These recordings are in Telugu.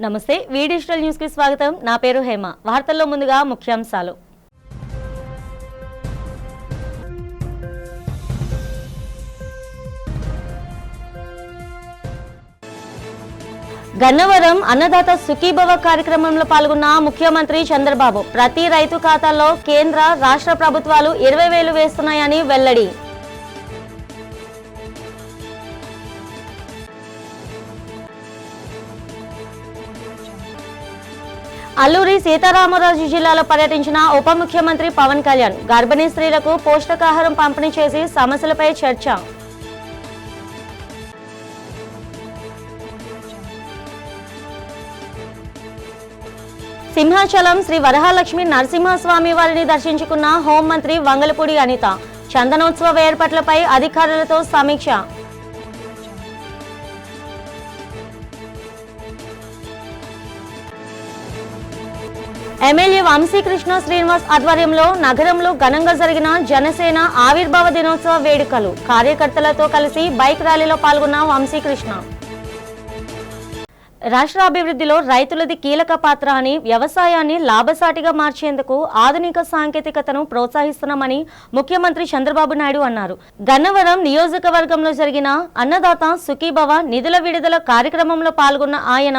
నమస్తే వి డిజిటల్ న్యూస్ కి స్వాగతం. నా పేరు హేమ. వార్తల్లో ముందుగా ముఖ్యాంశాలు. గన్నవరం అన్నదాత సుఖీభవ కార్యక్రమంలో పాల్గొన్న ముఖ్యమంత్రి చంద్రబాబు ప్రతి రైతు ఖాతాల్లో కేంద్ర రాష్ట్ర ప్రభుత్వాలు 20,000 వేస్తున్నాయని వెల్లడి. అల్లూరి సీతారామరాజు జిల్లాలో పర్యటించిన ఉప ముఖ్యమంత్రి పవన్ కళ్యాణ్ గర్భిణీ స్త్రీలకు పౌష్టికాహారం పంపిణీ చేసి సమస్యలపై చర్చ. సింహాచలం శ్రీ వరహాలక్ష్మి నరసింహస్వామి వారిని దర్శించుకున్న హోంమంత్రి వంగలపూడి అనిత చందనోత్సవ ఏర్పాట్లపై అధికారులతో సమీక్ష. ఎమ్మెల్యే వంశీకృష్ణ శ్రీనివాస్ ఆధ్వర్యంలో నగరంలో ఘనంగా జరిగిన జనసేన ఆవిర్భావ దినోత్సవ వేడుకలు. కార్యకర్తలతో కలిసి బైక్ ర్యాలీలో పాల్గొన్న వంశీకృష్ణ. రాష్ట్ర అభివృద్ధిలో రైతులది కీలక పాత్ర అని, వ్యవసాయాన్ని లాభసాటిగా మార్చేందుకు ఆధునిక సాంకేతికతను ప్రోత్సహిస్తున్నామని ముఖ్యమంత్రి చంద్రబాబు నాయుడు అన్నారు. గన్నవరం నియోజకవర్గంలో జరిగిన అన్నదాత సుఖీభవ నిధుల విడుదల కార్యక్రమంలో పాల్గొన్న ఆయన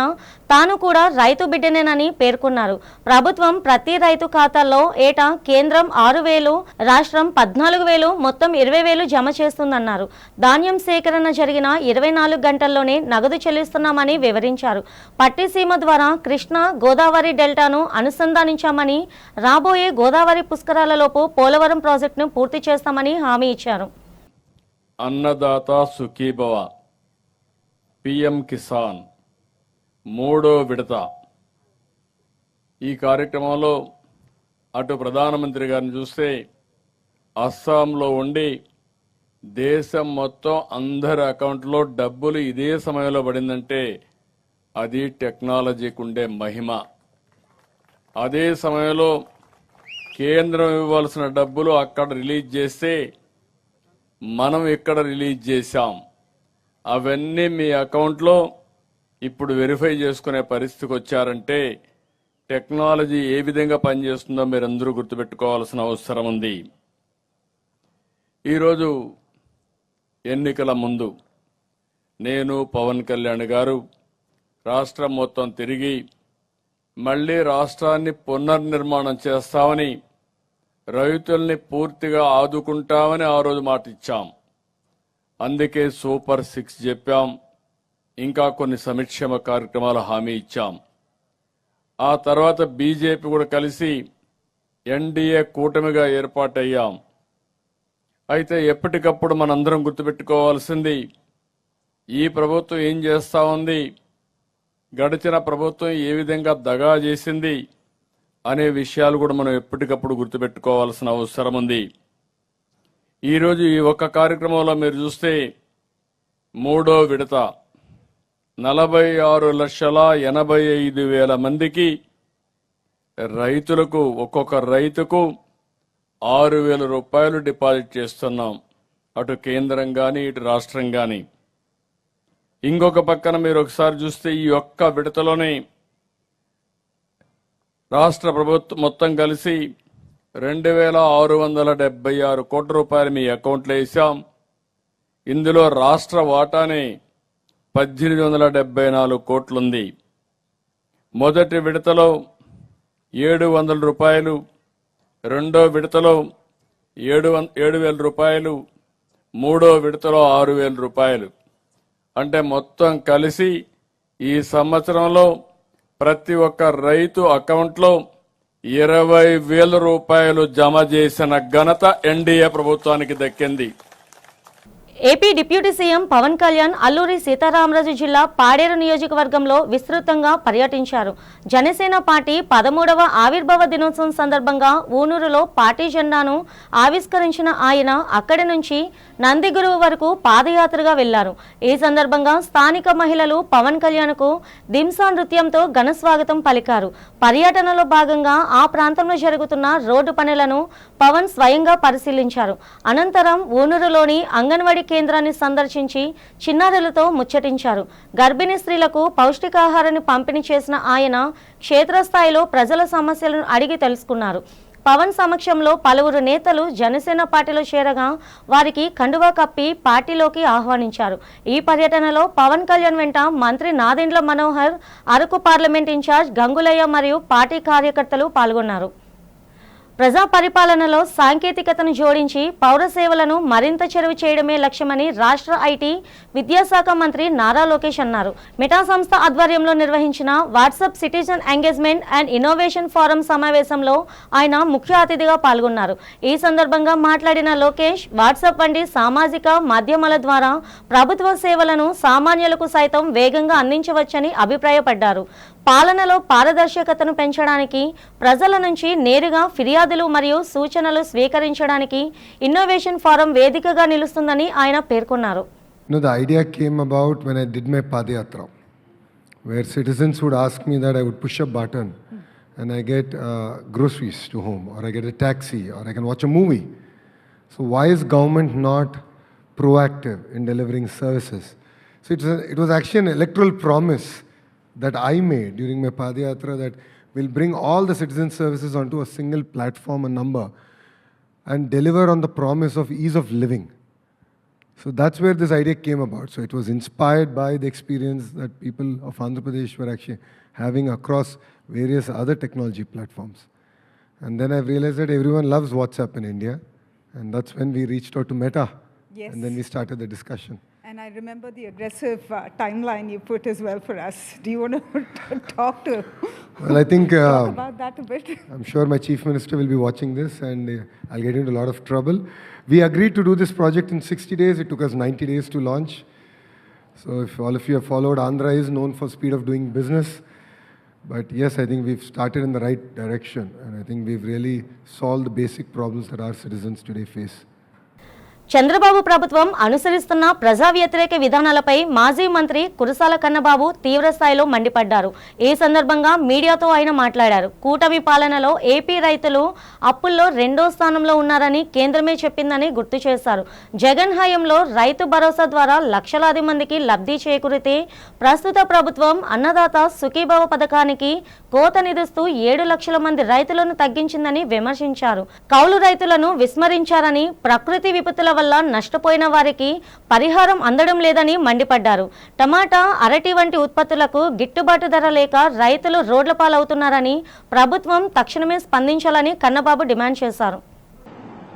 తాను కూడా రైతు బిడ్డనేనని పేర్కొన్నారు. ప్రభుత్వం ప్రతి రైతు ఖాతాల్లో ఏటా కేంద్రం 6,000, రాష్ట్రం 14,000, మొత్తం 20,000 జమ చేస్తుందన్నారు. ధాన్యం సేకరణ జరిగిన 24 గంటల్లోనే నగదు చెల్లిస్తున్నామని వివరించారు. పట్టిసీమ ద్వారా కృష్ణా గోదావరి డెల్టాను అనుసంధానించామని, రాబోయే గోదావరి పుష్కరాలలోపు పోలవరం ప్రాజెక్టును పూర్తి చేస్తామని హామీ ఇచ్చారు. అన్నదాత సుఖీభవ పిఎం కిసాన్ 3వ విడత ఈ కార్యక్రమంలో అటు ప్రధానమంత్రి గారిని చూస్తే అస్సాంలో ఉండి దేశం మొత్తం అందరి అకౌంట్లో డబ్బులు ఇదే సమయంలో పడిందంటే అది టెక్నాలజీకి ఉండే మహిమ. అదే సమయంలో కేంద్రం ఇవ్వాల్సిన డబ్బులు అక్కడ రిలీజ్ చేస్తే మనం ఇక్కడ రిలీజ్ చేశాం. అవన్నీ మీ అకౌంట్లో ఇప్పుడు వెరిఫై చేసుకునే పరిస్థితికి వచ్చారంటే టెక్నాలజీ ఏ విధంగా పనిచేస్తుందో మీరందరూ గుర్తుపెట్టుకోవాల్సిన అవసరం ఉంది. ఈరోజు ఎన్నికల ముందు నేను పవన్ కళ్యాణ్ గారు రాష్ట్రం మొత్తం తిరిగి మళ్లీ రాష్ట్రాన్ని పునర్నిర్మాణం చేస్తామని, రైతుల్ని పూర్తిగా ఆదుకుంటామని ఆ రోజు మాట ఇచ్చాం. అందుకే సూపర్ 6 చెప్పాం. ఇంకా కొన్ని సంక్షేమ కార్యక్రమాలు హామీ ఇచ్చాం. ఆ తర్వాత బీజేపీ కూడా కలిసి ఎన్డీఏ కూటమిగా ఏర్పాటయ్యాం. అయితే ఎప్పటికప్పుడు మనందరం గుర్తుపెట్టుకోవాల్సింది ఈ ప్రభుత్వం ఏం చేస్తా ఉంది, గడిచిన ప్రభుత్వం ఏ విధంగా దగా చేసింది అనే విషయాలు కూడా మనం ఎప్పటికప్పుడు గుర్తుపెట్టుకోవాల్సిన అవసరం ఉంది. ఈరోజు ఈ ఒక్క కార్యక్రమంలో మీరు చూస్తే 3వ విడత 46,85,000 మందికి రైతులకు ఒక్కొక్క రైతుకు 6,000 రూపాయలు డిపాజిట్ చేస్తున్నాం. అటు కేంద్రం గాని ఇటు రాష్ట్రం గాని. ఇంకొక పక్కన మీరు ఒకసారి చూస్తే ఈ ఒక్క విడతలోనే రాష్ట్ర ప్రభుత్వం మొత్తం కలిసి 2,676 కోట్ల రూపాయలు మీ అకౌంట్లో వేశాం. ఇందులో రాష్ట్ర వాటానే 1,874 కోట్లుంది. మొదటి విడతలో 700 రూపాయలు, రెండో విడతలో 7,000 రూపాయలు, మూడో విడతలో 6,000 రూపాయలు. అంటే మొత్తం కలిసి ఈ సంవత్సరంలో ప్రతి ఒక్క రైతు అకౌంట్లో 20,000 రూపాయలు జమ చేసిన ఘనత ఎన్డీఏ ప్రభుత్వానికి దక్కింది. AP deputy CM Pawan Kalyan Alluri Sitaramaraju జిల్లా పాడేరు నియోజకవర్గంలో విస్తృతంగా పర్యటించారు. జనసేన పార్టీ 13వ ఆవిర్భావ దినోత్సవం సందర్భంగా ఊనూరులో పార్టీ జెండాను ఆవిష్కరించిన ఆయన అక్కడి నుంచి నందిగురువు వరకు పాదయాత్రగా వెళ్లారు. ఈ సందర్భంగా స్థానిక మహిళలు పవన్ కళ్యాణ్కు దింసా నృత్యంతో ఘన స్వాగతం పలికారు. పర్యటనలో భాగంగా ఆ ప్రాంతంలో జరుగుతున్న రోడ్డు పనులను పవన్ స్వయంగా పరిశీలించారు. అనంతరం ఊనూరులోని అంగన్వాడీ కేంద్రాన్ని సందర్శించి చిన్నారులతో ముచ్చటించారు. గర్భిణీ స్త్రీలకు పౌష్టికాహారాన్ని పంపిణీ చేసిన ఆయన క్షేత్రస్థాయిలో ప్రజల సమస్యలను అడిగి తెలుసుకున్నారు. పవన్ సమక్షంలో పలువురు నేతలు జనసేన పార్టీలో చేరగా వారికి కండువా కప్పి పార్టీలోకి ఆహ్వానించారు. ఈ పర్యటనలో పవన్ కళ్యాణ్ వెంట మంత్రి నాదెండ్ల మనోహర్, అరకు పార్లమెంట్ ఇన్ఛార్జ్ గంగులయ్య మరియు పార్టీ కార్యకర్తలు పాల్గొన్నారు. ప్రజా పరిపాలనలో సాంకేతికతను జోడించి పౌర సేవలను మరింత చెరువు చేయడమే లక్ష్యమని రాష్ట్ర ఐటీ విద్యాశాఖ మంత్రి నారా లోకేష్ అన్నారు. మెటా సంస్థ ఆధ్వర్యంలో నిర్వహించిన WhatsApp citizen engagement and innovation forum సమావేశంలో ఆయన ముఖ్య అతిథిగా పాల్గొన్నారు. ఈ సందర్భంగా మాట్లాడిన లోకేష్ వాట్సాప్ వంటి సామాజిక మాధ్యమాల ద్వారా ప్రభుత్వ సేవలను సామాన్యులకు సైతం వేగంగా అందించవచ్చని అభిప్రాయపడ్డారు. పాలనలో పారదర్శకతను పెంచడానికి ప్రజల నుంచి నేరుగా ఫిర్యాదులు మరియు సూచనలు స్వీకరించడానికి ఇన్నోవేషన్ ఫోరం వేదికగా నిలుస్తుందని ఆయన పేర్కొన్నారు. The idea came about when I did my Padayatra, where citizens would ask me that I would push a button and I get groceries to home, or I get a taxi, or I can watch a movie. So why is government not proactive in delivering services? So it was actually an electoral promise that I made during my Padayatra, that we'll bring all the citizen services onto a single platform, a number, and deliver on the promise of ease of living. So that's where this idea came about. So it was inspired by the experience that people of Andhra Pradesh were actually having across various other technology platforms. And then I realized that everyone loves WhatsApp in India, and that's when we reached out to Meta. Yes. And then we started the discussion. And I remember the aggressive timeline you put as well for us. Do you want to talk Well, I think about that a bit? I'm sure my chief minister will be watching this, and I'll get into a lot of trouble. We agreed to do this project in 60 days. It took us 90 days to launch. So if all of you have followed, Andhra is known for speed of doing business. But yes, I think we've started in the right direction, and I think we've really solved the basic problems that our citizens today face. Chandrababu ప్రభుత్వం అనుసరిస్తున్న ప్రజా వ్యతిరేక విధానాలపై మాజీ మంత్రి కురసాల కన్నబాబు తీవ్రస్థాయిలో మండిపడ్డారు. ఈ సందర్భంగా మీడియాతో ఆయన మాట్లాడారు. కూటమి పాలనలో ఏపీ రైతులు అప్పుల్లో 2వ స్థానంలో ఉన్నారని కేంద్రమే చెప్పిందని గుర్తు చేశారు. జగన్ హయాంలో రైతు భరోసా ద్వారా లక్షలాది మందికి లబ్ధి చేకూరితే ప్రస్తుత ప్రభుత్వం అన్నదాత సుఖీభవ పథకానికి కోత నిధుస్తూ 7 లక్షల మంది రైతులను తగ్గించిందని విమర్శించారు. కౌలు రైతులను విస్మరించారని, ప్రకృతి విపత్తుల వల్ల నష్టపోయిన వారికి పరిహారం అందడం లేదని మండిపడ్డారు. టమాటా, అరటి వంటి ఉత్పత్తులకు గిట్టుబాటు ధర లేక రైతులు రోడ్ల పాలవుతున్నారని ప్రభుత్వం తక్షణమే స్పందించాలని కన్నబాబు డిమాండ్ చేశారు.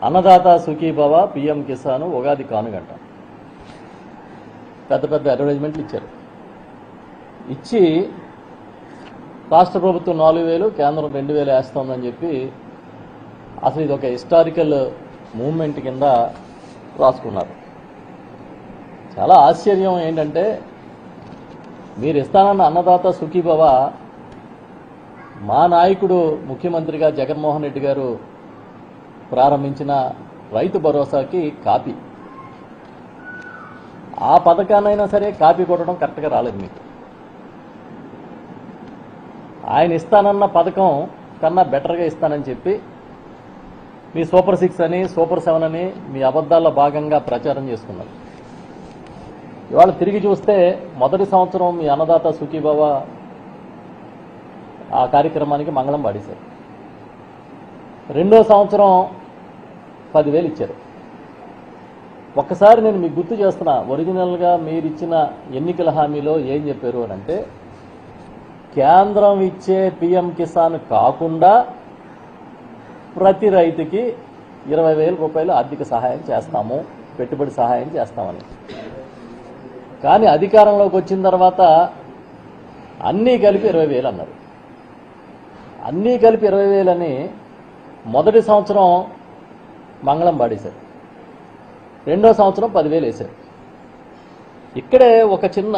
అన్నదాత సుఖీభవ, పిఎం కిసాన్, ఉగాది కానుగంట పెద్ద పెద్ద అడ్వర్టైజ్మెంట్లు ఇచ్చారు. ఇచ్చి రాష్ట్ర ప్రభుత్వం 4,000, కేంద్రం 2,000 వేస్తోందని చెప్పి అసలు ఇది ఒక హిస్టారికల్ మూవ్మెంట్ కింద రాసుకున్నారు. చాలా ఆశ్చర్యం ఏంటంటే, మీరు ఇస్తానన్న అన్నదాత సుఖీభవ మా నాయకుడు ముఖ్యమంత్రిగా జగన్మోహన్ రెడ్డి గారు ప్రారంభించిన రైతు భరోసాకి కాపీ. ఆ పథకాన్నైనా సరే కాపీ కొట్టడం కరెక్ట్గా రాలేదు మీకు. ఆయన ఇస్తానన్న పథకం కన్నా బెటర్గా ఇస్తానని చెప్పి మీ సూపర్ 6 అని, సూపర్ 7 అని మీ అబద్ధాల్లో భాగంగా ప్రచారం చేసుకున్నారు. ఇవాళ తిరిగి చూస్తే మొదటి సంవత్సరం మీ అన్నదాత సుఖీభవ ఆ కార్యక్రమానికి మంగళం పాడేశారు. 2వ సంవత్సరం 10,000 ఇచ్చారు. ఒక్కసారి నేను మీకు గుర్తు చేస్తున్నా, ఒరిజినల్గా మీరిచ్చిన ఎన్నికల హామీలో ఏం చెప్పారు అని అంటే, కేంద్రం ఇచ్చే పిఎం కిసాన్ కాకుండా ప్రతి రైతుకి 20,000 రూపాయలు ఆర్థిక సహాయం చేస్తాము, పెట్టుబడి సహాయం చేస్తామని. కానీ అధికారంలోకి వచ్చిన తర్వాత అన్నీ కలిపి 20,000 అన్నారు. అన్నీ కలిపి 20,000 అని మొదటి సంవత్సరం మంగళం పాడేశారు. 2వ సంవత్సరం 10,000 వేశారు. ఇక్కడే ఒక చిన్న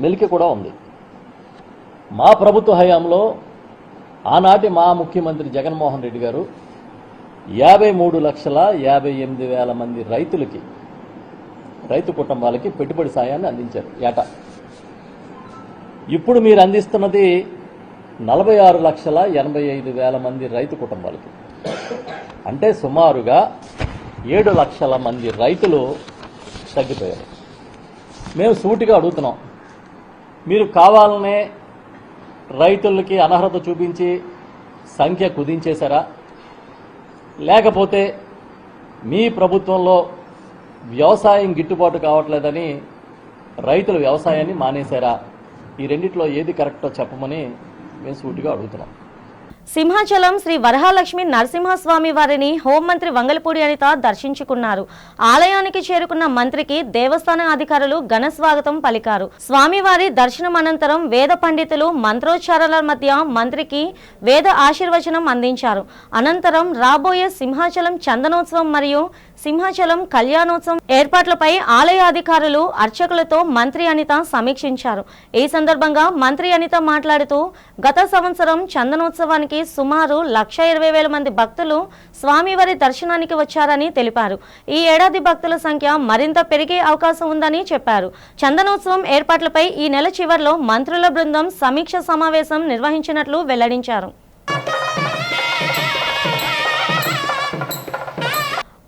మెలిక కూడా ఉంది. మా ప్రభుత్వ హయాంలో ఆనాటి మా ముఖ్యమంత్రి జగన్మోహన్ రెడ్డి గారు 53,58,000 మంది రైతులకి, రైతు కుటుంబాలకి పెట్టుబడి సాయాన్ని అందించారు ఏటా. ఇప్పుడు మీరు అందిస్తున్నది 46,85,000 మంది రైతు కుటుంబాలకి. అంటే సుమారుగా 7 లక్షల మంది రైతులు తగ్గిపోయారు. మేము సూటిగా అడుగుతున్నాం, మీరు కావాలనే రైతులకి అనర్హత చూపించి సంఖ్య కుదించేశారా, లేకపోతే మీ ప్రభుత్వంలో వ్యవసాయం గిట్టుబాటు కావట్లేదని రైతులు వ్యవసాయాన్ని మానేశారా? ఈ రెండిట్లో ఏది కరెక్టో చెప్పమని మేము సూటిగా అడుగుతున్నాం. సింహాచలం శ్రీ వరహాలక్ష్మి నరసింహస్వామి వారిని హోంమంత్రి వంగలపూడి అనిత దర్శించుకున్నారు. ఆలయానికి చేరుకున్న మంత్రికి దేవస్థాన అధికారులు ఘన స్వాగతం పలికారు. స్వామివారి దర్శనం అనంతరం వేద పండితులు మంత్రోచ్చారాల మధ్య మంత్రికి వేద ఆశీర్వచనం అందించారు. అనంతరం రాబోయే సింహాచలం చందనోత్సవం మరియు సింహాచలం కళ్యాణోత్సవం ఏర్పాట్లపై ఆలయ అధికారులు అర్చకులతో మంత్రి అనిత సమీక్షించారు. ఈ సందర్భంగా మంత్రి అనిత మాట్లాడుతూ గత సంవత్సరం చందనోత్సవానికి సుమారు 1,20,000 మంది భక్తులు స్వామివారి దర్శనానికి వచ్చారని తెలిపారు. ఈ ఏడాది భక్తుల సంఖ్య మరింత పెరిగే అవకాశం ఉందని చెప్పారు. చందనోత్సవం ఏర్పాట్లపై ఈ నెల చివర్లో మంత్రుల బృందం సమీక్ష సమావేశం నిర్వహించినట్లు వెల్లడించారు.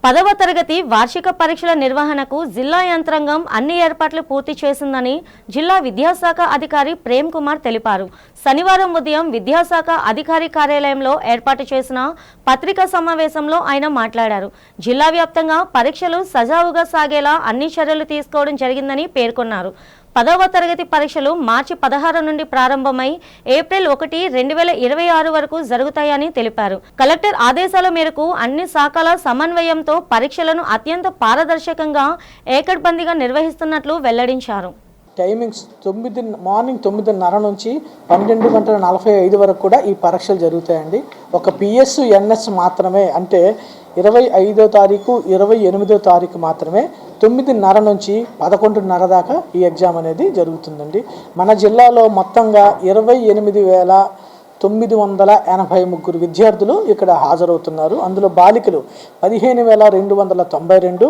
10వ తరగతి వార్షిక పరీక్షల నిర్వహణకు జిల్లా యంత్రాంగం అన్ని ఏర్పాట్లు పూర్తి చేసిందని జిల్లా విద్యాశాఖ అధికారి ప్రేమ్ కుమార్ తెలిపారు. శనివారం ఉదయం విద్యాశాఖ అధికారి కార్యాలయంలో ఏర్పాటు చేసిన పత్రికా సమావేశంలో ఆయన మాట్లాడారు. జిల్లా వ్యాప్తంగా పరీక్షలు సజావుగా సాగేలా అన్ని చర్యలు తీసుకోవడం జరిగిందని పేర్కొన్నారు. 10వ తరగతి పరీక్షలు మార్చి 16 నుండి ప్రారంభమై ఏప్రిల్ 1, 2026 వరకు జరుగుతాయని తెలిపారు. కలెక్టర్ ఆదేశాల మేరకు అన్ని శాఖల సమన్వయంతో పరీక్షలను అత్యంత పారదర్శకంగా ఏకడ్బందీగా నిర్వహిస్తున్నట్లు వెల్లడించారు. టైమింగ్స్ మార్నింగ్ 9:30 నుంచి 12:45 వరకు కూడా ఈ పరీక్షలు జరుగుతాయండి. ఒక పిఎస్ ఎన్ఎస్ మాత్రమే, అంటే 25వ తారీఖు 28వ తారీఖు మాత్రమే 9:30 నుంచి 11:30 దాకా ఈ ఎగ్జామ్ అనేది జరుగుతుందండి. మన జిల్లాలో మొత్తంగా 28,983 విద్యార్థులు ఇక్కడ హాజరవుతున్నారు. అందులో బాలికలు 15,292,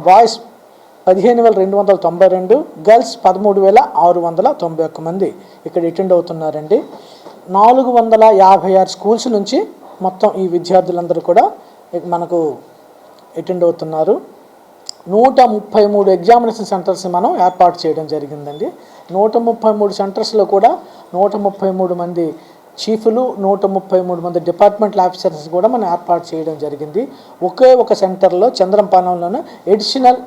బాయ్స్ 15,292, గర్ల్స్ 13,691 మంది ఇక్కడ అటెండ్ అవుతున్నారండి. 456 స్కూల్స్ నుంచి మొత్తం ఈ విద్యార్థులందరూ కూడా మనకు అటెండ్ అవుతున్నారు. 133 ఎగ్జామినేషన్ సెంటర్స్ మనం ఏర్పాటు చేయడం జరిగిందండి. 133 సెంటర్స్లో కూడా 133 మంది చీఫ్లు, 133 మంది డిపార్ట్మెంటల్ ఆఫీసర్స్ కూడా మనం ఏర్పాటు చేయడం జరిగింది. ఒకే ఒక సెంటర్లో చంద్రంపాలెంలోనే ఎడిషనల్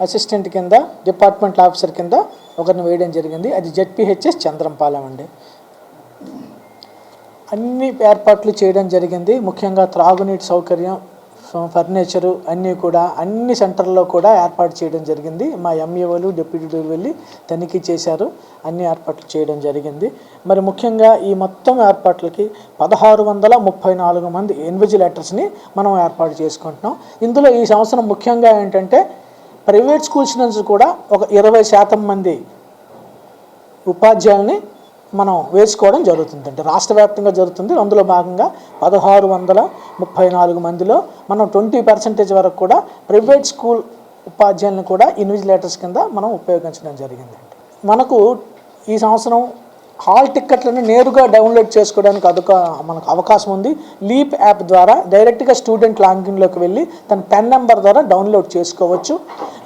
అసిస్టెంట్ కింద, డిపార్ట్మెంటల్ ఆఫీసర్ కింద ఒకరిని వేయడం జరిగింది. అది జెడ్పీహెచ్ఎస్ చంద్రంపాలెం అండి. అన్ని ఏర్పాట్లు చేయడం జరిగింది. ముఖ్యంగా త్రాగునీటి సౌకర్యం, ఫర్నిచరు అన్నీ కూడా అన్ని సెంటర్లో కూడా ఏర్పాటు చేయడం జరిగింది. మా ఎంఈఓలు, డిప్యూటీలు వెళ్ళి తనిఖీ చేశారు. అన్ని ఏర్పాట్లు చేయడం జరిగింది. మరి ముఖ్యంగా ఈ మొత్తం ఏర్పాట్లకి 1,634 మంది ఇన్విజిలేటర్స్ని మనం ఏర్పాటు చేసుకుంటున్నాం. ఇందులో ఈ సంవత్సరం ముఖ్యంగా ఏంటంటే ప్రైవేట్ స్కూల్స్ నుంచి కూడా ఒక 20% మంది ఉపాధ్యాయుల్ని మనం వేసుకోవడం జరుగుతుందండి. రాష్ట్ర వ్యాప్తంగా జరుగుతుంది. అందులో భాగంగా 1,634 మందిలో మనం 20% వరకు కూడా ప్రైవేట్ స్కూల్ ఉపాధ్యాయులను కూడా ఇన్విజిలేటర్స్ కింద మనం ఉపయోగించడం జరిగిందండి. మనకు ఈ సంవత్సరం హాల్ టిక్కెట్లను నేరుగా డౌన్లోడ్ చేసుకోవడానికి మనకు అవకాశం ఉంది. లీప్ యాప్ ద్వారా డైరెక్ట్గా స్టూడెంట్ లాగిన్లోకి వెళ్ళి తన పెన్ నెంబర్ ద్వారా డౌన్లోడ్ చేసుకోవచ్చు.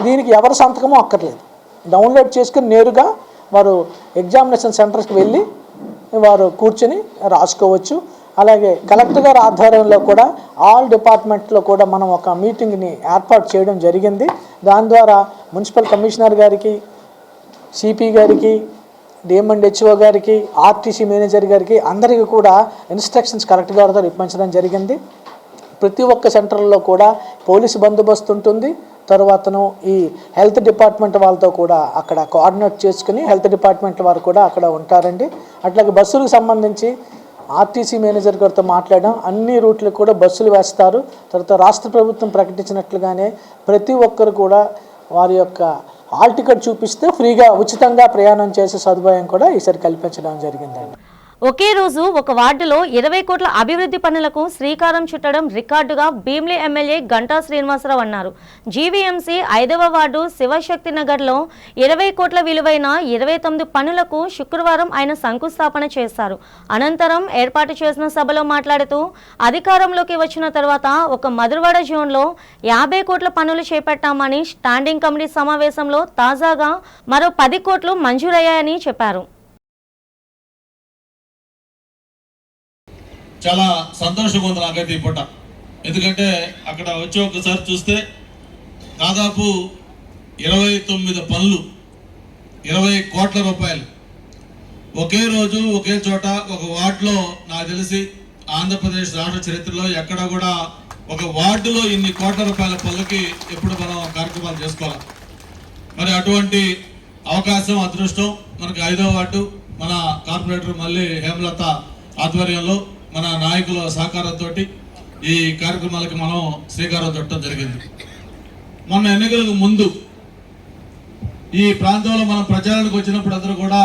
దీనికి ఎవరి సంతకమో అక్కర్లేదు. డౌన్లోడ్ చేసుకుని నేరుగా వారు ఎగ్జామినేషన్ సెంటర్స్కి వెళ్ళి వారు కూర్చొని రాసుకోవచ్చు. అలాగే కలెక్టర్ గారి ఆధ్వర్యంలో కూడా ఆల్ డిపార్ట్మెంట్లో కూడా మనం ఒక మీటింగ్ని ఏర్పాటు చేయడం జరిగింది. దాని ద్వారా మున్సిపల్ కమిషనర్ గారికి, సిపి గారికి, డిఎంఎండ్హెచ్ఓ గారికి, ఆర్టీసీ మేనేజర్ గారికి అందరికీ కూడా ఇన్స్ట్రక్షన్స్ కరెక్ట్గా ఇప్పించడం జరిగింది. ప్రతి ఒక్క సెంటర్లో కూడా పోలీసు బందోబస్తు ఉంటుంది. తర్వాతను ఈ హెల్త్ డిపార్ట్మెంట్ వాళ్ళతో కూడా అక్కడ కోఆర్డినేట్ చేసుకుని హెల్త్ డిపార్ట్మెంట్ వారు కూడా అక్కడ ఉంటారండి. అట్లాగే బస్సులకు సంబంధించి ఆర్టీసీ మేనేజర్ గారితో మాట్లాడడం, అన్ని రూట్లకు కూడా బస్సులు వేస్తారు. తర్వాత రాష్ట్ర ప్రభుత్వం ప్రకటించినట్లుగానే ప్రతి ఒక్కరు కూడా వారి యొక్క హాల్ టికెట్ చూపిస్తే ఫ్రీగా ఉచితంగా ప్రయాణం చేసే సదుపాయం కూడా ఈసారి కల్పించడం జరిగిందండి. ఒకే రోజు ఒక వార్డులో 20 కోట్ల అభివృద్ధి పనులకు శ్రీకారం చుట్టడం రికార్డుగా భీమిలి ఎమ్మెల్యే గంటా శ్రీనివాసరావు అన్నారు. జీవీఎంసీ 5వ వార్డు శివశక్తి నగర్లో 20 కోట్ల విలువైన 29 పనులకు శుక్రవారం ఆయన శంకుస్థాపన చేశారు. అనంతరం ఏర్పాటు చేసిన సభలో మాట్లాడుతూ అధికారంలోకి వచ్చిన తర్వాత ఒక మధురవాడ జోన్లో 50 కోట్ల పనులు చేపట్టామని, స్టాండింగ్ కమిటీ సమావేశంలో తాజాగా మరో 10 కోట్లు మంజూరయ్యాయని చెప్పారు. చాలా సంతోషంగా ఉంది నాకైతే ఈ పూట. ఎందుకంటే అక్కడ వచ్చి ఒకసారి చూస్తే దాదాపు 29 పనులు, 20 కోట్ల రూపాయలు ఒకే రోజు ఒకే చోట ఒక వార్డులో. నాకు తెలిసి ఆంధ్రప్రదేశ్ రాష్ట్ర చరిత్రలో ఎక్కడ కూడా ఒక వార్డులో ఇన్ని కోట్ల రూపాయల పనులకి ఎప్పుడు మనం కార్యక్రమాలు చేసుకోవాలి. మరి అటువంటి అవకాశం, అదృష్టం మనకి 5వ వార్డు మన కార్పొరేటర్ మళ్ళీ హేమలత ఆధ్వర్యంలో మన నాయకుల సహకారంతో ఈ కార్యక్రమాలకి మనం శ్రీకారం చుట్టడం జరిగింది. మొన్న ఎన్నికలకు ముందు ఈ ప్రాంతంలో మనం ప్రచారానికి వచ్చినప్పుడు అందరూ కూడా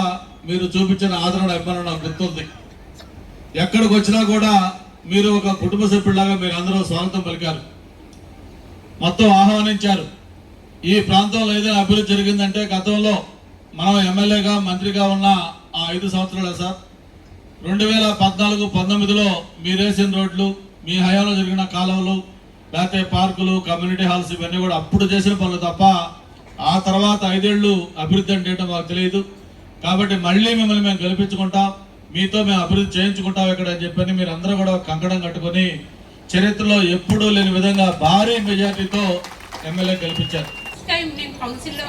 మీరు చూపించిన ఆదరణ, అభిమానం నాకు గుర్తుంది. ఎక్కడికి వచ్చినా కూడా మీరు ఒక కుటుంబ సభ్యులాగా మీరు అందరూ స్వాగతం పలికారు, మొత్తం ఆహ్వానించారు. ఈ ప్రాంతంలో ఏదైనా అభివృద్ధి జరిగిందంటే గతంలో మనం ఎమ్మెల్యేగా, మంత్రిగా ఉన్న ఆ 5 సంవత్సరాలే సార్. 2014-19లో మీరేసిన రోడ్లు, మీ హయాంలో జరిగిన కాలువలు, లేకపోతే పార్కులు, కమ్యూనిటీ హాల్స్, ఇవన్నీ కూడా అప్పుడు చేసిన పనులు తప్ప ఆ తర్వాత 5 ఏళ్ళు అభివృద్ధి అంటే ఏంటో మాకు తెలియదు. కాబట్టి మళ్ళీ మిమ్మల్ని మేము గెలిపించుకుంటాం, మీతో మేము అభివృద్ధి చేయించుకుంటాం ఇక్కడ అని చెప్పని మీరు అందరూ కూడా కంకణం కట్టుకొని చరిత్రలో ఎప్పుడూ లేని విధంగా భారీ మెజార్టీతో ఎమ్మెల్యే గెలిపించారు. టైం నేను కౌన్సిల్లో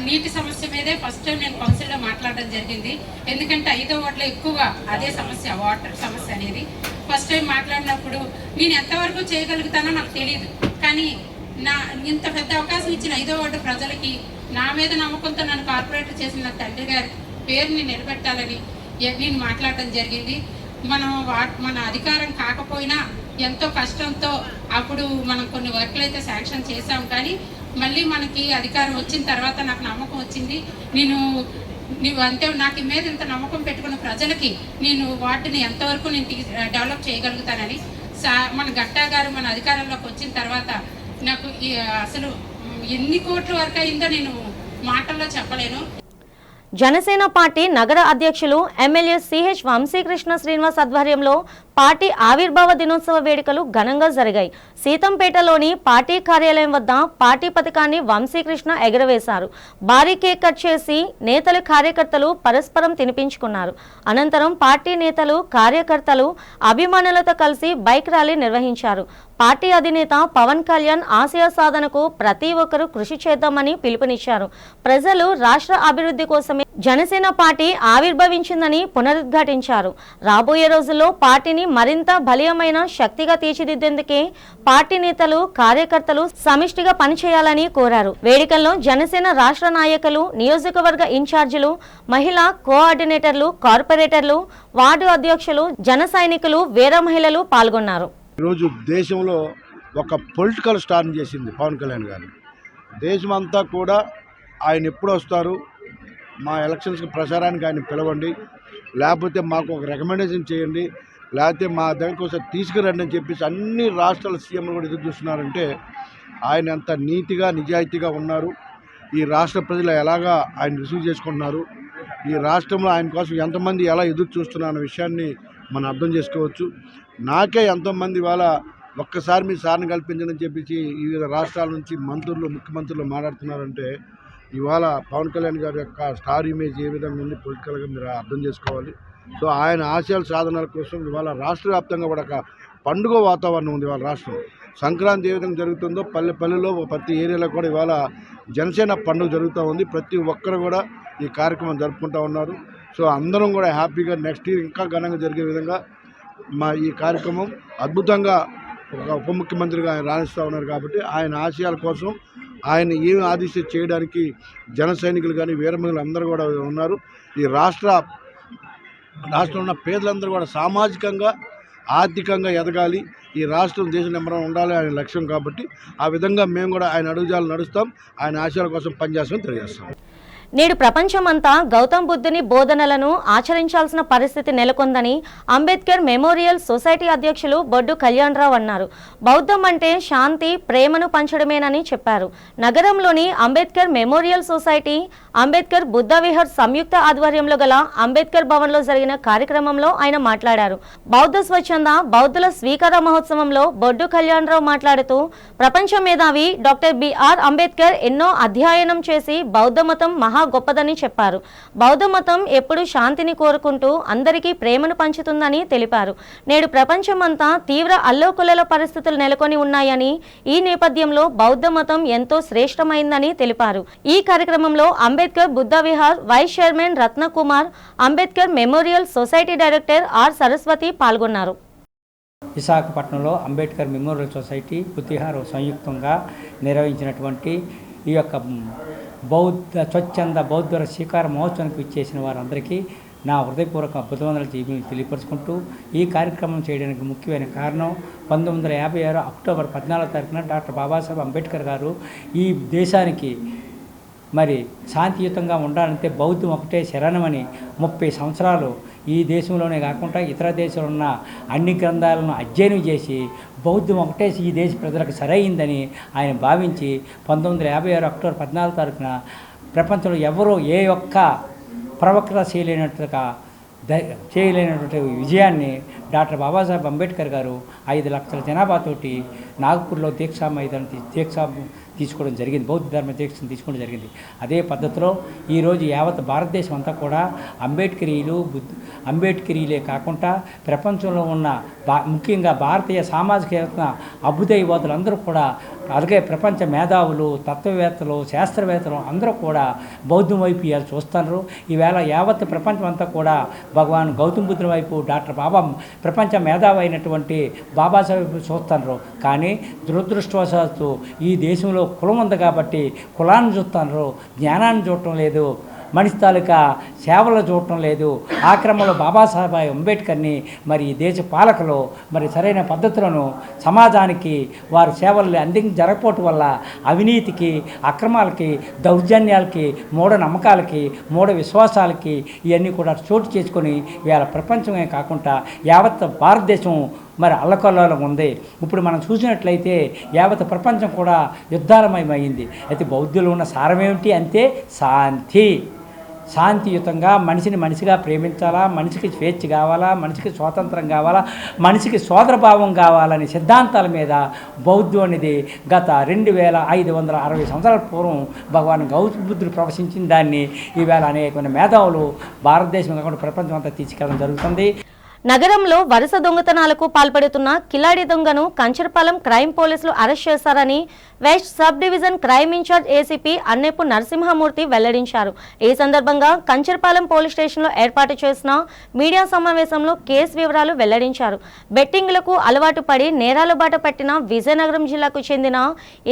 నీటి సమస్య మీదే ఫస్ట్ టైం నేను కౌన్సిల్లో మాట్లాడడం జరిగింది. ఎందుకంటే 5వ వార్డులో ఎక్కువగా అదే సమస్య, వాటర్ సమస్య అనేది. ఫస్ట్ టైం మాట్లాడినప్పుడు నేను ఎంతవరకు చేయగలుగుతానో నాకు తెలియదు, కానీ ఇంత పెద్ద అవకాశం ఇచ్చిన 5వ వార్డు ప్రజలకి నా మీద నమ్మకంతో నన్ను కార్పొరేటర్ చేసిన నా తండ్రి గారి పేరుని నిలబెట్టాలని నేను మాట్లాడడం జరిగింది. మన అధికారం కాకపోయినా ఎంతో కష్టంతో అప్పుడు మనం కొన్ని వర్క్లు అయితే శాంక్షన్ చేశాం, కానీ మళ్ళీ మనకి అధికారం వచ్చిన తర్వాత నాకు నమ్మకం వచ్చింది. నీవు అంతే నాకు మీద ఇంత నమ్మకం పెట్టుకున్న ప్రజలకి నేను వాటిని ఎంతవరకు నేను డెవలప్ చేయగలుగుతానని మన గట్టా గారు మన అధికారంలోకి వచ్చిన తర్వాత నాకు అసలు ఎన్ని కోట్ల వరకు అయిందో నేను మాటల్లో చెప్పలేను. జనసేన పార్టీ నగర అధ్యక్షులు ఎమ్మెల్యే సిహెచ్ వంశీకృష్ణ శ్రీనివాస్ ఆధ్వర్యంలో పార్టీ ఆవిర్భావ దినోత్సవ వేడుకలు ఘనంగా జరిగాయి. సీతంపేటలోని పార్టీ కార్యాలయం వద్ద పార్టీ పతాకాన్ని వంశీకృష్ణ ఎగురవేశారు. భారీ కేక్ కట్ చేసి నేతలు, కార్యకర్తలు పరస్పరం తినిపించుకున్నారు. అనంతరం పార్టీ నేతలు, కార్యకర్తలు అభిమానులతో కలిసి బైక్ ర్యాలీ నిర్వహించారు. పార్టీ అధినేత పవన్ కళ్యాణ్ ఆశయ సాధనకు ప్రతి ఒక్కరూ కృషి చేద్దామని పిలుపునిచ్చారు. ప్రజలు రాష్ట్ర అభివృద్ధి కోసమే జనసేన పార్టీ ఆవిర్భవించిందని పునరుద్ఘాటించారు. రాబోయే రోజుల్లో పార్టీని మరింత బలీయమైన శక్తిగా తీర్చిదిద్దేందుకే పార్టీ నేతలు, కార్యకర్తలు సమిష్టిగా పనిచేయాలని కోరారు. వేడుకల్లో జనసేన రాష్ట్ర నాయకులు, నియోజకవర్గ ఇన్ఛార్జీలు, మహిళా కోఆర్డినేటర్లు, కార్పొరేటర్లు, వార్డు అధ్యక్షులు, జన సైనికులు, వీర మహిళలు పాల్గొన్నారు. ఈరోజు దేశంలో ఒక పొలిటికల్ స్టార్ని చేసింది పవన్ కళ్యాణ్ గారు. దేశమంతా కూడా ఆయన ఎప్పుడు వస్తారు, మా ఎలక్షన్స్కి ప్రచారానికి ఆయన పిలవండి, లేకపోతే మాకు ఒక రికమెండేషన్ చేయండి, లేకపోతే మా దగ్గరికి ఒకసారి తీసుకురండి అని చెప్పేసి అన్ని రాష్ట్రాల సీఎంలు కూడా ఎదురు చూస్తున్నారంటే ఆయన ఎంత నీతిగా, నిజాయితీగా ఉన్నారు. ఈ రాష్ట్ర ప్రజలు ఎలాగా ఆయన రిసీవ్ చేసుకుంటున్నారు, ఈ రాష్ట్రంలో ఆయన కోసం ఎంతమంది ఎలా ఎదురు చూస్తున్నారు అన్న విషయాన్ని మనం అర్థం చేసుకోవచ్చు. నాకే ఎంతోమంది ఇవాళ ఒక్కసారి మీ సార్ని కల్పించని చెప్పేసి వివిధ రాష్ట్రాల నుంచి మంత్రులు, ముఖ్యమంత్రులు మాట్లాడుతున్నారంటే ఇవాళ పవన్ కళ్యాణ్ గారి యొక్క స్టార్ ఇమేజ్ ఏ విధంగా ఉంది పొలిటికల్గా మీరు అర్థం చేసుకోవాలి. సో ఆయన ఆశయాల సాధనల కోసం ఇవాళ రాష్ట్ర వ్యాప్తంగా కూడా ఒక పండుగ వాతావరణం ఉంది. ఇవాళ రాష్ట్రం సంక్రాంతి ఏ విధంగా జరుగుతుందో పల్లెల్లో ప్రతి ఏరియాలో కూడా ఇవాళ జనసేన పండుగ జరుగుతూ ఉంది. ప్రతి ఒక్కరు కూడా ఈ కార్యక్రమం జరుపుకుంటూ ఉన్నారు. సో అందరం కూడా హ్యాపీగా నెక్స్ట్ ఇయర్ ఇంకా ఘనంగా జరిగే విధంగా మా ఈ కార్యక్రమం అద్భుతంగా ఒక ఉప ముఖ్యమంత్రిగా ఆయన రాణిస్తూ ఉన్నారు. కాబట్టి ఆయన ఆశయాల కోసం ఆయన ఏమి ఆదేశం చేయడానికి జన సైనికులు కానీ వీరమహిళలు అందరూ కూడా ఉన్నారు. ఈ రాష్ట్రంలో ఉన్న పేదలందరూ కూడా సామాజికంగా, ఆర్థికంగా ఎదగాలి, ఈ రాష్ట్రం దేశ నెంబర్ ఉండాలి ఆయన లక్ష్యం. కాబట్టి ఆ విధంగా మేము కూడా ఆయన అడుగుజాలు నడుస్తాం, ఆయన ఆశయాల కోసం పనిచేస్తామని తెలియజేస్తాం. నేడు ప్రపంచమంతా గౌతమ్ బుద్ధుని బోధనలను ఆచరించాల్సిన పరిస్థితి నెలకొందని అంబేద్కర్ మెమోరియల్ సొసైటీ అధ్యక్షులు బొడ్డు కళ్యాణరావు అన్నారు. బౌద్ధం అంటే శాంతి, ప్రేమను పంచడమేనని చెప్పారు. నగరంలోని అంబేద్కర్ మెమోరియల్ సొసైటీ, అంబేద్కర్ బుద్ధ విహార్ సంయుక్త ఆధ్వర్యంలో గల అంబేద్కర్ భవన్లో జరిగిన కార్యక్రమంలో ఆయన మాట్లాడారు. బౌద్ధ స్వచ్ఛంద బౌద్ధుల స్వీకార మహోత్సవంలో బొడ్డు కళ్యాణరావు మాట్లాడుతూ ప్రపంచ మేధావి డాక్టర్ బిఆర్ అంబేద్కర్ ఎన్నో అధ్యయనం చేసి బౌద్ధ మతం మహా గొప్పదని చెప్పారు. బౌద్ధ మతం ఎప్పుడు శాంతిని కోరుకుంటూ అందరికీ ప్రేమను పంచుతుందని తెలిపారు. నేడు ప్రపంచమంతా తీవ్ర అల్లోకొల్లల పరిస్థితులు నెలకొని ఉన్నాయని, ఈ నేపథ్యంలో బౌద్ధ మతం ఎంతో శ్రేష్టమైందని తెలిపారు. ఈ కార్యక్రమంలో Ambedkar Buddha Vihar vice chairman Ratnakumar, Ambedkar memorial society director R Saraswati పాల్గొన్నారు. విశాఖపట్నంలో అంబేద్కర్ మెమోరియల్ సొసైటీ బుద్ధిహార్ సంయుక్తంగా నిర్వహించినటువంటి ఈ యొక్క స్వచ్ఛంద బౌద్ధుల స్వీకార మహోత్సవానికి ఇచ్చేసిన వారందరికీ నా హృదయపూర్వక అభినందనలు తెలియపరుచుకుంటూ, ఈ కార్యక్రమం చేయడానికి ముఖ్యమైన కారణం 1956 అక్టోబర్ 14వ తారీఖున డాక్టర్ బాబాసాహెబ్ అంబేద్కర్ గారు ఈ దేశానికి మరి శాంతియుతంగా ఉండాలంటే బౌద్ధం ఒకటే శరణమని 30 సంవత్సరాలు ఈ దేశంలోనే కాకుండా ఇతర దేశాల్లో ఉన్న అన్ని గ్రంథాలను అధ్యయనం చేసి బౌద్ధం ఒకటే ఈ దేశ ప్రజలకు సరైందని ఆయన భావించి 1956 అక్టోబర్ 14వ తారీఖున ప్రపంచంలో ఎవరో ఏ ఒక్క ప్రవక్త చేయలేనటువంటి విజయాన్ని డాక్టర్ బాబాసాహెబ్ అంబేద్కర్ గారు 5 లక్షల జనాభాతోటి నాగపూర్లో దీక్షా తీసుకోవడం జరిగింది. బౌద్ధ ధర్మ దీక్షను తీసుకోవడం జరిగింది. అదే పద్ధతిలో ఈరోజు యావత్ భారతదేశం అంతా కూడా అంబేద్కరీలే కాకుండా ప్రపంచంలో ఉన్న ముఖ్యంగా భారతీయ సామాజిక అభ్యుదయవాదులందరూ కూడా, అలాగే ప్రపంచ మేధావులు, తత్వవేత్తలు, శాస్త్రవేత్తలు అందరూ కూడా బౌద్ధం వైపు ఇవాళ చూస్తున్నారు. ఈవేళ యావత్ ప్రపంచం అంతా కూడా భగవాన్ గౌతమ్ బుద్ధుని వైపు, డాక్టర్ బాబా ప్రపంచ మేధావి అయినటువంటి బాబాసాహెబ్ చూస్తున్నారు. కానీ దురదృష్టవశాత్తు ఈ దేశంలో కులం ఉంది కాబట్టి కులాన్ని చూస్తున్నారు, జ్ఞానాన్ని చూడటం లేదు, మనిషి తాలూకా సేవలు చూడటం లేదు. ఆ క్రమంలో బాబాసాహెబ్ అంబేద్కర్ని మరి ఈ దేశ పాలకులు మరి సరైన పద్ధతులను సమాజానికి వారి సేవలు జరగకపోవటం వల్ల అవినీతికి, అక్రమాలకి, దౌర్జన్యాలకి, మూఢనమ్మకాలకి, మూఢ విశ్వాసాలకి ఇవన్నీ కూడా చోటు చేసుకొని ఇవాళ ప్రపంచమే కాకుండా యావత్ భారతదేశం మరి అల్లకల్లోలం ఉంది. ఇప్పుడు మనం చూసినట్లయితే యావత్ ప్రపంచం కూడా యుద్ధాలమయమైంది. అయితే బౌద్ధులు ఉన్న సారం ఏమిటి అంటే శాంతియుతంగా మనిషిని మనిషిగా ప్రేమించాలా, మనిషికి స్వేచ్ఛ కావాలా, మనిషికి స్వాతంత్రం కావాలా, మనిషికి సోదరభావం కావాలని సిద్ధాంతాల మీద బౌద్ధం అనేది గత 2560 సంవత్సరాల పూర్వం భగవాన్ గౌతమ బుద్ధుడు ప్రవశించిన దాన్ని ఈవేళ అనేకమైన మేధావులు భారతదేశం కాకుండా ప్రపంచం అంతా తీసుకెళ్ళడం జరుగుతుంది. నగరంలో వరుస దొంగతనాలకు పాల్పడుతున్న కిలాడి దొంగను కంచరపాలెం క్రైమ్ పోలీసులు అరెస్ట్ చేశారని west sub division crime incharge ACP Annepu Narasimhamurthy వెల్లడించారు. ఈ సందర్భంగా కంచరపాలెం పోలీస్ స్టేషన్లో ఏర్పాటు చేసిన మీడియా సమావేశంలో కేసు వివరాలు వెల్లడించారు. బెట్టింగ్లకు అలవాటు పడి నేరాల బాట పట్టిన విజయనగరం జిల్లాకు చెందిన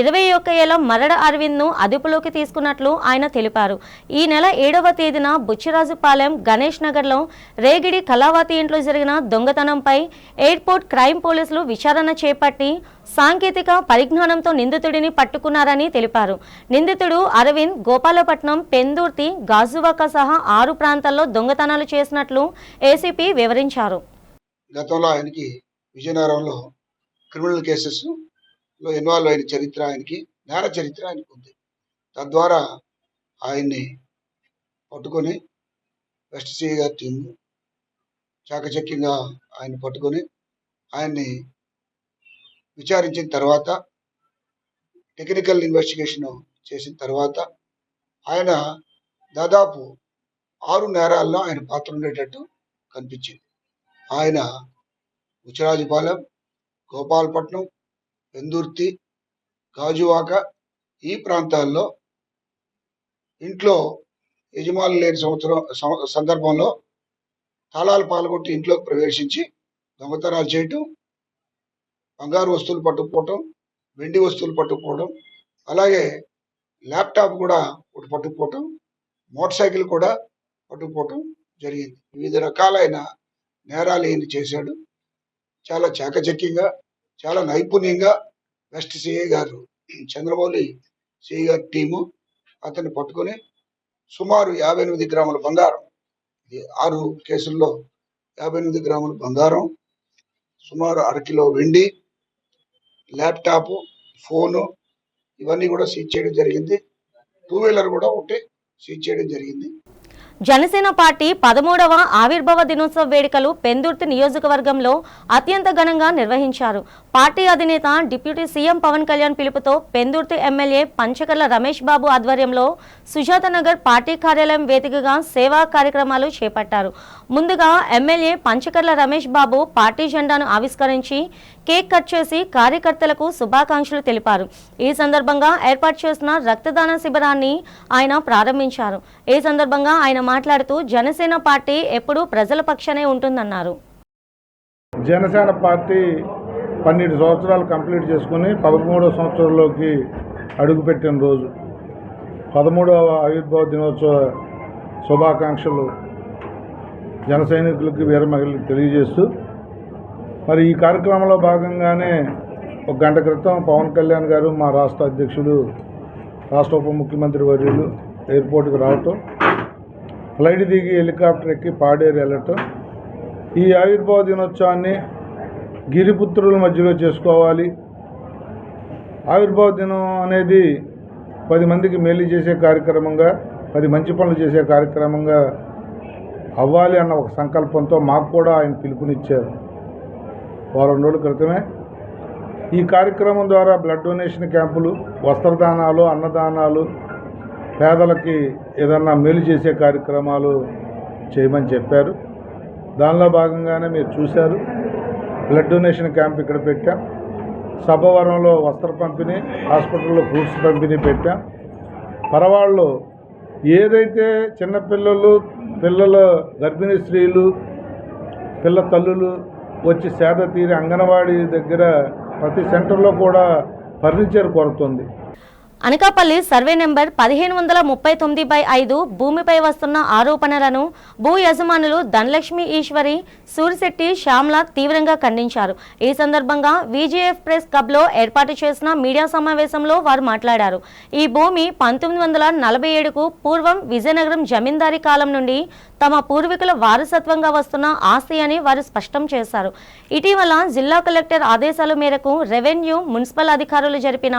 21 ఏళ్ల మరడ అరవింద్ను అదుపులోకి తీసుకున్నట్లు ఆయన తెలిపారు. ఈ నెల 7వ తేదీన బుచ్చిరాజుపాలెం గణేష్ నగర్లో రేగిడి కళావతి ఇంట్లో జరిగిన దొంగతనంపై ఎయిర్పోర్ట్ క్రైమ్ పోలీసులు విచారణ చేపట్టి సాంకేతిక పరిజ్ఞానంతో నిందితుడిని పట్టుకున్నారని తెలిపారు. నిందితుడు అరవింద్ గోపాలపట్నం, పెందుర్తి, గాజువాక సహా 6 ప్రాంతాల్లో దొంగతనాలు చేసినట్లు ఏసీపీ వివరించారు. గతంలో ఆయనకి విజయనగరంలో క్రిమినల్ కేసెస్లో ఇన్వాల్వ్ అయిన చరిత్ర, ఆయనకి నేర చరిత్ర ఆయనకు ఉంది. తద్వారా ఆయన్ని పట్టుకొని వెస్ట్ సిఐ గారి టీం చాకచక్యంగా ఆయన పట్టుకొని ఆయన్ని విచారించిన తర్వాత, టెక్నికల్ ఇన్వెస్టిగేషన్ చేసిన తర్వాత ఆయన దాదాపు 6 నేరాల్లో ఆయన పాత్ర ఉండేటట్టు కనిపించింది. ఆయన ఉచిరాజుపాలెం, గోపాలపట్నం, పెందుర్తి, గాజువాక ఈ ప్రాంతాల్లో ఇంట్లో యజమానులు లేని సందర్భంలో తాళాలు పాల్గొట్టి ఇంట్లోకి ప్రవేశించి దొంగతనాలు చేయటం, బంగారు వస్తువులు పట్టుకుపోవటం, వెండి వస్తువులు పట్టుకుపోవడం, అలాగే ల్యాప్టాప్ కూడా ఒకటి పట్టుకుపోవటం, మోటార్ సైకిల్ కూడా పట్టుకుపోవటం జరిగింది. వివిధ రకాలైన నేరాలు ఈయన చేశాడు. చాలా చాకచక్యంగా, చాలా నైపుణ్యంగా వెస్ట్ సిఐ గారు, చంద్రమౌళి సిఐ గారి టీము అతన్ని పట్టుకొని సుమారు 58 గ్రాముల బంగారం, ఇది 6 కేసుల్లో 58 గ్రాముల బంగారం, సుమారు 1/2 కిలో వెండి, ల్యాప్టాప్, ఫోను ఇవన్నీ కూడా సీజ్ చేయడం జరిగింది. 2 వీలర్ కూడా ఒకటి సీజ్ చేయడం జరిగింది. జనసేన పార్టీ 13వ ఆవిర్భావ దినోత్సవ వేడుకలు పెందుర్తి నియోజకవర్గంలో అత్యంత ఘనంగా నిర్వహించారు. పార్టీ అధినేత డిప్యూటీ సీఎం పవన్ కళ్యాణ్ పిలుపుతో పెందుర్తి ఎమ్మెల్యే పంచకర్ల రమేష్ బాబు ఆధ్వర్యంలో సుజాత నగర్ పార్టీ కార్యాలయం వేదికగా సేవా కార్యక్రమాలు చేపట్టారు. ముందుగా ఎమ్మెల్యే పంచకర్ల రమేష్ బాబు పార్టీ జెండాను ఆవిష్కరించి కేక్ కట్ చేసి కార్యకర్తలకు శుభాకాంక్షలు తెలిపారు. ఈ సందర్భంగా ఏర్పాటు చేసిన రక్తదాన శిబిరాన్ని ఆయన ప్రారంభించారు. ఈ సందర్భంగా ఆయన మాట్లాడుతూ జనసేన పార్టీ ఎప్పుడూ ప్రజల పక్షానే ఉంటుందన్నారు. జనసేన పార్టీ 12 సంవత్సరాలు కంప్లీట్ చేసుకుని 13వ సంవత్సరంలోకి అడుగుపెట్టిన రోజు 13వ ఆవిర్భావ దినోత్సవ శుభాకాంక్షలు జన సైనికులకి వీర మహిళలకు తెలియజేస్తూ మరి ఈ కార్యక్రమంలో భాగంగానే 1 గంట క్రితం పవన్ కళ్యాణ్ గారు మా రాష్ట్ర అధ్యక్షుడు రాష్ట్ర ఉప ముఖ్యమంత్రి వర్యులు ఎయిర్పోర్ట్కి రావటం, ఫ్లైట్ దిగి హెలికాప్టర్ ఎక్కి పాడేరు వెళ్ళటం, ఈ ఆవిర్భావ దినోత్సవాన్ని గిరిపుత్రుల మధ్యలో చేసుకోవాలి, ఆవిర్భావ దినం అనేది 10 మందికి మేలు చేసే కార్యక్రమంగా 10 మంచి పనులు చేసే కార్యక్రమంగా అవ్వాలి అన్న ఒక సంకల్పంతో మాకు కూడా ఆయన పిలుపునిచ్చారు. వారం రోజుల క్రితమే ఈ కార్యక్రమం ద్వారా బ్లడ్ డొనేషన్ క్యాంపులు, వస్త్రదానాలు, అన్నదానాలు, పేదలకి ఏదన్నా మేలు చేసే కార్యక్రమాలు చేయమని చెప్పారు. దానిలో భాగంగానే మీరు చూశారు, బ్లడ్ డొనేషన్ క్యాంప్ ఇక్కడ పెట్టాం, సభవరంలో వస్త్ర పంపిణీ, హాస్పిటల్లో ఫ్రూట్స్ పంపిణీ పెట్టాం. పరవాళ్ళు ఏదైతే చిన్నపిల్లలు, పిల్లల గర్భిణీ స్త్రీలు, పిల్ల తల్లులు వచ్చి సేద తీరి అంగన్వాడీ దగ్గర ప్రతి సెంటర్లో కూడా ఫర్నిచర్ కొరత ఉంది. అనకాపల్లి సర్వే నెంబర్ 1539/5 భూమిపై వస్తున్న ఆరోపణలను భూ యజమానులు ధనలక్ష్మి ఈశ్వరి, సూరిశెట్టి, శ్యామ్ల తీవ్రంగా ఖండించారు. ఈ సందర్భంగా విజిఎఫ్ ప్రెస్ క్లబ్లో ఏర్పాటు చేసిన మీడియా సమావేశంలో వారు మాట్లాడారు. ఈ భూమి 1947కు పూర్వం విజయనగరం జమీందారీ కాలం నుండి తమ పూర్వీకుల వారసత్వంగా వస్తున్న ఆస్తి అని వారు స్పష్టం చేశారు. ఇటీవల జిల్లా కలెక్టర్ ఆదేశాల మేరకు రెవెన్యూ, మున్సిపల్ అధికారులు జరిపిన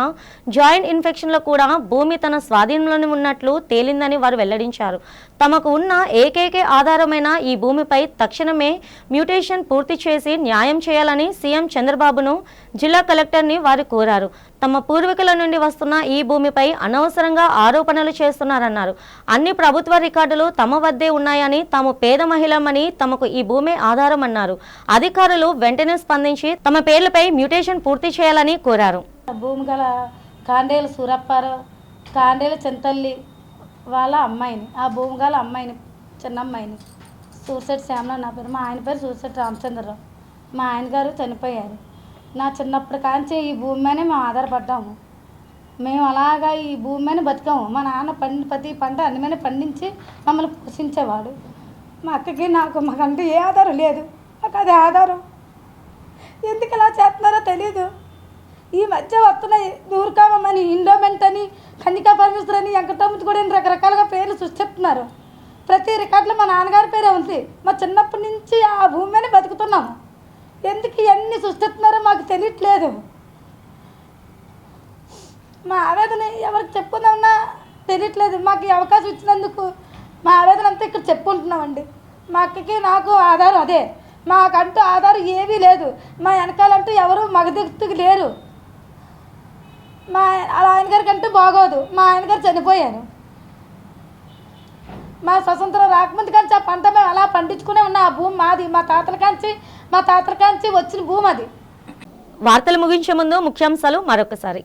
జాయింట్ ఇన్స్పెక్షన్లో కూడా భూమి తన స్వాధీనంలోనే ఉన్నట్లు తేలిందని వారు వెల్లడించారు. తమకు ఉన్న ఏకైక ఆధారమైన ఈ భూమిపై తక్షణమే మ్యూటేషన్ పూర్తి చేసి న్యాయం చేయాలని సీఎం చంద్రబాబును, జిల్లా కలెక్టర్ని వారు కోరారు. తమ పూర్వీకుల నుండి వస్తున్న ఈ భూమిపై అనవసరంగా ఆరోపణలు చేస్తున్నారన్నారు. అన్ని ప్రభుత్వ రికార్డులు తమ వద్దే ఉన్నాయని, తాము పేద మహిళమని, తమకు ఈ భూమి ఆధారమన్నారు. అధికారులు వెంటనే స్పందించి తమ పేర్లపై మ్యూటేషన్ పూర్తి చేయాలని కోరారు. భూమి గల కాండేలు సూరప్పారావు, కాండేలు చింతల్లి వాళ్ళ అమ్మాయిని, ఆ భూమి గల అమ్మాయిని, చిన్న అమ్మాయిని సూర్సెట్ శ్యామల నా పేరు, మా ఆయన పేరు సూర్సెట్ రామచంద్రరావు. మా ఆయన గారు చనిపోయారు. నా చిన్నప్పటి కాంచి ఈ భూమి మీదనే మేము ఆధారపడ్డాము. మేము అలాగా ఈ భూమి మీద బతికాము. మా నాన్న ప్రతి పంట అన్ని మీద పండించి మమ్మల్ని పోషించేవాడు. మా అక్కకి మాకంటూ ఏ ఆధారం లేదు. మాకు అది ఆధారం. ఎందుకు ఇలా చేస్తున్నారో తెలీదు. ఈ మధ్య వస్తున్నాయి దూర్కామని, ఇండోమెంట్ అని, కన్నికా పరమేశ్వర్ అని, వెంకటరామూర్తి కూడా రకరకాలుగా పేర్లు సృష్టిస్తున్నారు. ప్రతి రికార్డులో మా నాన్నగారి పేరే ఉంది. మా చిన్నప్పటి నుంచి ఆ భూమి మీద బతుకుతున్నాము. ఎందుకు ఇవన్నీ సృష్టిస్తున్నారో మాకు తెలియట్లేదు. మా ఆవేదన ఎవరికి చెప్పుకుందామన్నా తెలియట్లేదు. మాకు ఈ అవకాశం ఇచ్చినందుకు మా ఆవేదన అంతా ఇక్కడ చెప్పుకుంటున్నామండి. మా అక్కకి నాకు ఆధారం అదే. మాకంటూ ఆధారం ఏమీ లేదు. మా వెనకాలంటూ ఎవరు మగదిక్తుకు లేరు. మా ఆయన గారికి అంటూ బాగోదు. మా ఆయనగారు చనిపోయారు. మా స్వతంత్రం రాకముందు కానీ ఆ పంట మేము అలా పండించుకునే ఉన్న ఆ భూమి మాది. మా తాతల కాంచి వచ్చిన భూమి అది. వార్తలు ముగించే ముందు ముఖ్యాంశాలు మరొకసారి.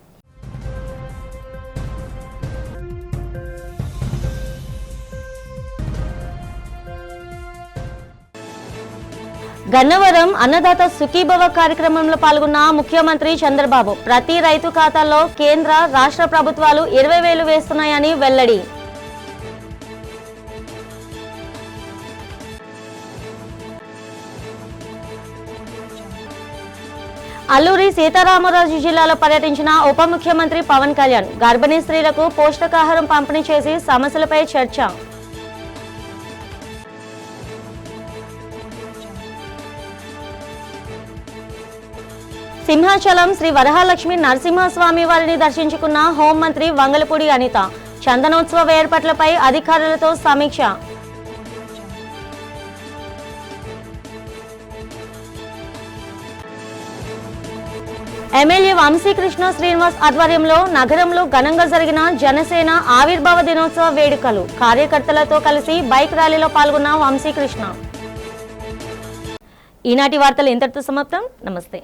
గన్నవరం అన్నదాత సుఖీభవ కార్యక్రమంలో పాల్గొన్న ముఖ్యమంత్రి చంద్రబాబు ప్రతి రైతు ఖాతాల్లో కేంద్ర, రాష్ట్ర ప్రభుత్వాలు 20,000 వేస్తున్నాయని వెల్లడి. అల్లూరి సీతారామరాజు జిల్లాలో పర్యటించిన ఉప ముఖ్యమంత్రి పవన్ కళ్యాణ్ గర్భిణీ స్త్రీలకు పౌష్టికాహారం పంపిణీ చేసి సమస్యలపై చర్చ. సింహాచలం శ్రీ వరహాలక్ష్మి నరసింహస్వామి వారిని దర్శించుకున్న హోంమంత్రి వంగలపూడి అనిత. చందనోత్సవ ఏర్పాట్లపై అధికారులతో సమీక్ష. ఎమ్మెల్యే వంశీకృష్ణ శ్రీనివాస్ ఆధ్వర్యంలో నగరంలో ఘనంగా జరిగిన జనసేన ఆవిర్భావ దినోత్సవ వేడుకలు. కార్యకర్తలతో కలిసి బైక్ ర్యాలీలో పాల్గొన్న వంశీకృష్ణ. ఈనాటి వార్తలు ఇంతటితో సమాప్తం. నమస్తే.